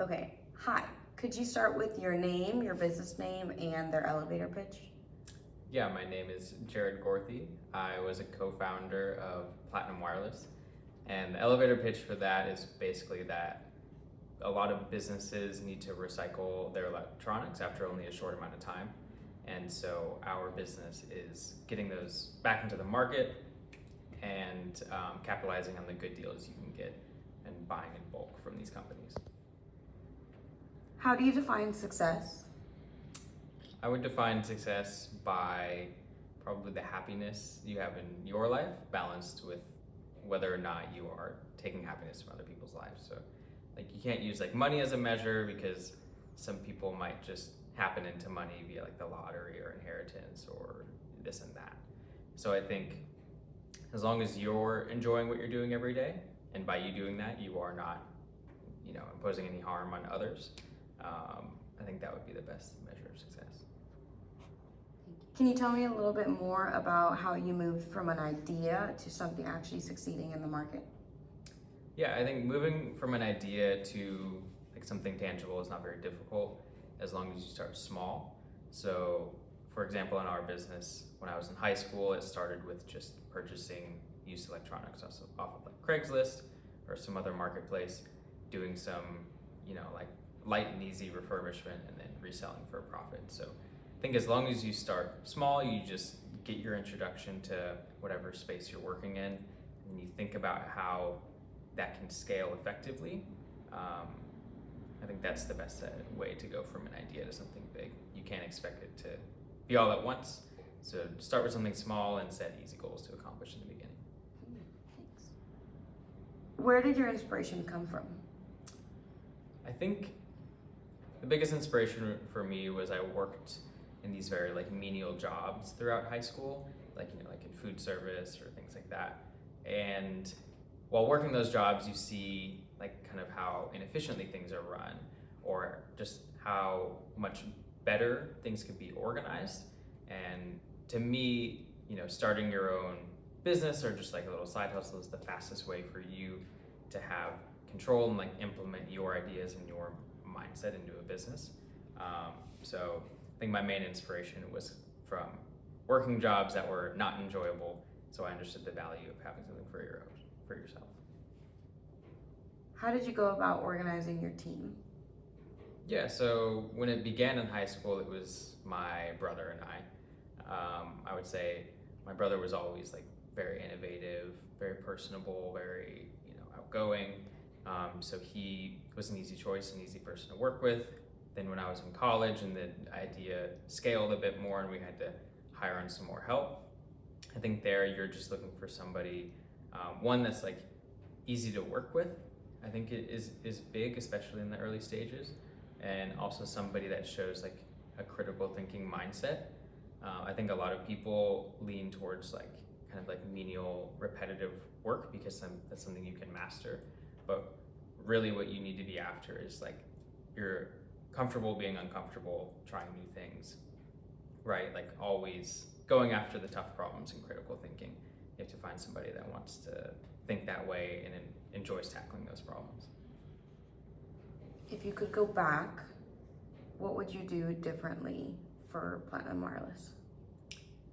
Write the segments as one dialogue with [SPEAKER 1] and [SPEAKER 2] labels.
[SPEAKER 1] Okay, hi. Could you start with your name, your business name, and their elevator pitch?
[SPEAKER 2] Yeah, my name is Jared Gorthy. I was a co-founder of Platinum Wireless, and the elevator pitch for that is basically that a lot of businesses need to recycle their electronics after only a short amount of time. And so our business is getting those back into the market and capitalizing on the good deals you can get and buying in bulk from these companies.
[SPEAKER 1] How do you define success?
[SPEAKER 2] I would define success by probably the happiness you have in your life balanced with whether or not you are taking happiness from other people's lives. So like you can't use like money as a measure because some people might just happen into money via like the lottery or inheritance or this and that. So I think as long as you're enjoying what you're doing every day, and by you doing that, you are not, imposing any harm on others. I think that would be the best measure of success.
[SPEAKER 1] Can you tell me a little bit more about how you moved from an idea to something actually succeeding in the market?
[SPEAKER 2] Yeah, I think moving from an idea to like something tangible is not very difficult as long as you start small. So, for example, in our business, when I was in high school, it started with just purchasing used electronics off of like Craigslist or some other marketplace, doing some, like light and easy refurbishment and then reselling for a profit. So I think as long as you start small, you just get your introduction to whatever space you're working in, and you think about how that can scale effectively. I think that's the best way to go from an idea to something big. You can't expect it to be all at once. So start with something small and set easy goals to accomplish in the beginning.
[SPEAKER 1] Thanks. Where did your inspiration come from?
[SPEAKER 2] I think the biggest inspiration for me was I worked in these very like menial jobs throughout high school, like in food service or things like that. And while working those jobs, you see like kind of how inefficiently things are run, or just how much better things could be organized. And to me, starting your own business or just like a little side hustle is the fastest way for you to have control and like implement your ideas and your mindset into a business. So I think my main inspiration was from working jobs that were not enjoyable, so I understood the value of having something for yourself.
[SPEAKER 1] How did you go about organizing your team?
[SPEAKER 2] Yeah, so when it began in high school, it was my brother and I. I would say my brother was always like very innovative, very personable, very outgoing. So he was an easy choice, an easy person to work with. Then when I was in college and the idea scaled a bit more and we had to hire on some more help, I think there you're just looking for somebody, one that's like easy to work with. I think it is big, especially in the early stages, and also somebody that shows like a critical thinking mindset. I think a lot of people lean towards like kind of like menial, repetitive work because that's something you can master. But really, what you need to be after is like you're comfortable being uncomfortable, trying new things, right? Like always going after the tough problems and critical thinking. You have to find somebody that wants to think that way and enjoys tackling those problems.
[SPEAKER 1] If you could go back, what would you do differently for Platinum Wireless?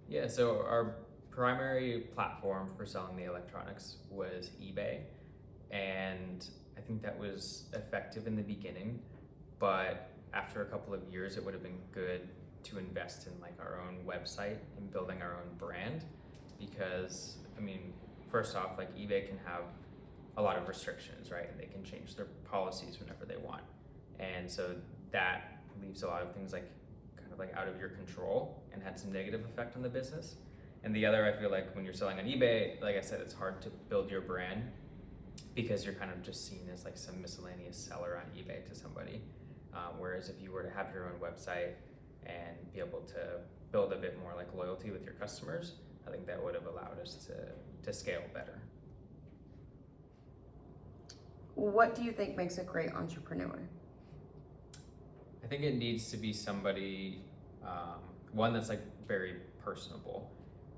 [SPEAKER 2] Yeah, so our primary platform for selling the electronics was eBay, and I think that was effective in the beginning, but after a couple of years, it would have been good to invest in like our own website and building our own brand, because first off, like eBay can have a lot of restrictions, right? And they can change their policies whenever they want. And so that leaves a lot of things like kind of like out of your control and had some negative effect on the business. And the other, I feel like when you're selling on eBay, like I said, it's hard to build your brand because you're kind of just seen as like some miscellaneous seller on eBay to somebody. Whereas if you were to have your own website and be able to build a bit more like loyalty with your customers, I think that would have allowed us to scale better.
[SPEAKER 1] What do you think makes a great entrepreneur?
[SPEAKER 2] I think it needs to be somebody, one that's like very personable,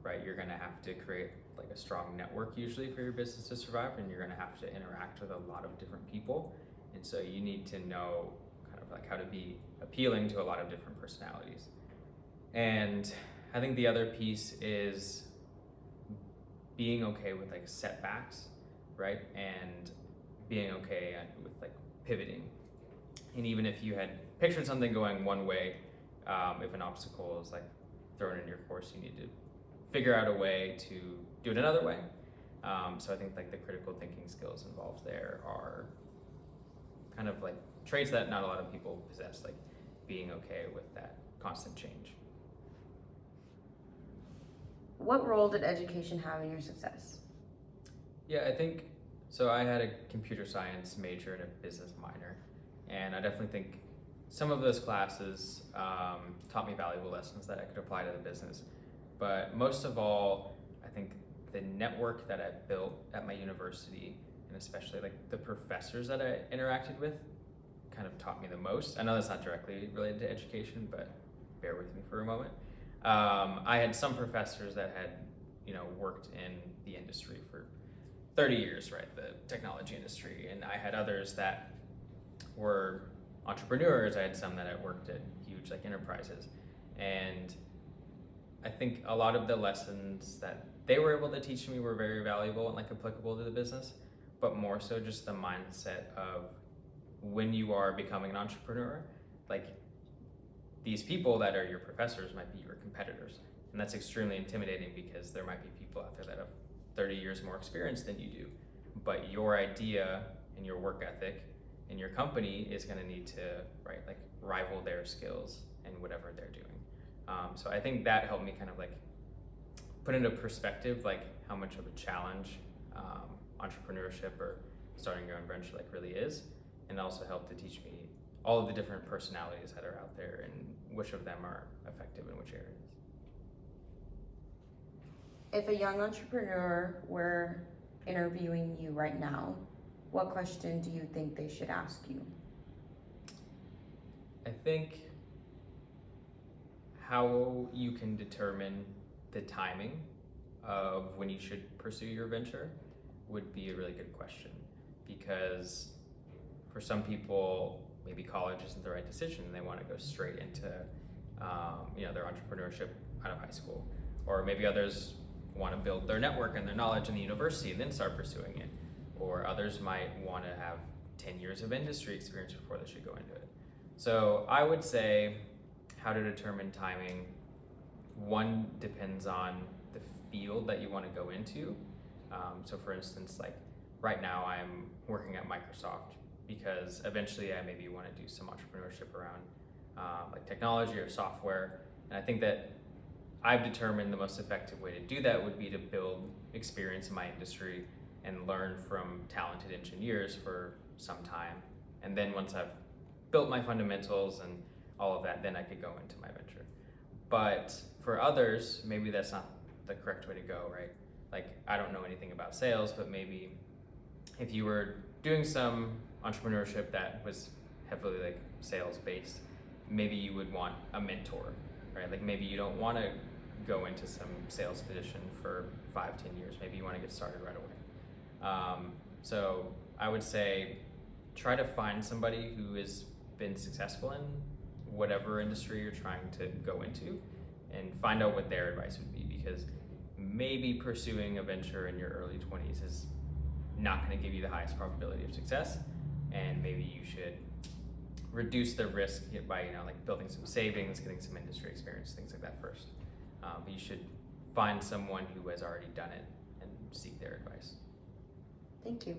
[SPEAKER 2] right? You're gonna have to create like a strong network usually for your business to survive, and you're gonna have to interact with a lot of different people. And so you need to know kind of like how to be appealing to a lot of different personalities. And I think the other piece is being okay with like setbacks, right? And being okay with like pivoting. And even if you had pictured something going one way, if an obstacle is like thrown in your course, you need to figure out a way to do it another way. So I think like the critical thinking skills involved there are kind of like traits that not a lot of people possess, like being okay with that constant change.
[SPEAKER 1] What role did education have in your success?
[SPEAKER 2] Yeah, I think so. I had a computer science major and a business minor, and I definitely think some of those classes taught me valuable lessons that I could apply to the business. But most of all, I think the network that I built at my university, and especially like the professors that I interacted with, kind of taught me the most. I know that's not directly related to education, but bear with me for a moment. I had some professors that had, worked in the industry for 30 years, right? The technology industry. And I had others that were entrepreneurs. I had some that had worked at huge like enterprises. And I think a lot of the lessons that they were able to teach me were very valuable and like applicable to the business, but more so just the mindset of when you are becoming an entrepreneur, like these people that are your professors might be your competitors. And that's extremely intimidating because there might be people out there that have 30 years more experience than you do. But your idea and your work ethic and your company is going to need to, right, like rival their skills and whatever they're doing. So I think that helped me kind of like put into perspective like how much of a challenge entrepreneurship or starting your own venture like really is, and also helped to teach me all of the different personalities that are out there and which of them are effective in which areas.
[SPEAKER 1] If a young entrepreneur were interviewing you right now, what question do you think they should ask you?
[SPEAKER 2] I think how you can determine the timing of when you should pursue your venture would be a really good question, because for some people, maybe college isn't the right decision and they want to go straight into their entrepreneurship out of high school. Or maybe others want to build their network and their knowledge in the university and then start pursuing it. Or others might want to have 10 years of industry experience before they should go into it. So I would say how to determine timing. One depends on the field that you want to go into. So for instance, like right now I'm working at Microsoft because eventually I maybe want to do some entrepreneurship around like technology or software. And I think that I've determined the most effective way to do that would be to build experience in my industry and learn from talented engineers for some time. And then once I've built my fundamentals and all of that, then I could go into my venture. But for others, maybe that's not the correct way to go, right? Like, I don't know anything about sales, but maybe if you were doing some entrepreneurship that was heavily like sales based, maybe you would want a mentor, right? Like maybe you don't want to go into some sales position for 5-10 years. Maybe you want to get started right away. So I would say try to find somebody who has been successful in whatever industry you're trying to go into and find out what their advice would be, because maybe pursuing a venture in your early 20s is not going to give you the highest probability of success, and maybe you should reduce the risk by like building some savings, getting some industry experience, things like that first. But you should find someone who has already done it and seek their advice.
[SPEAKER 1] Thank you.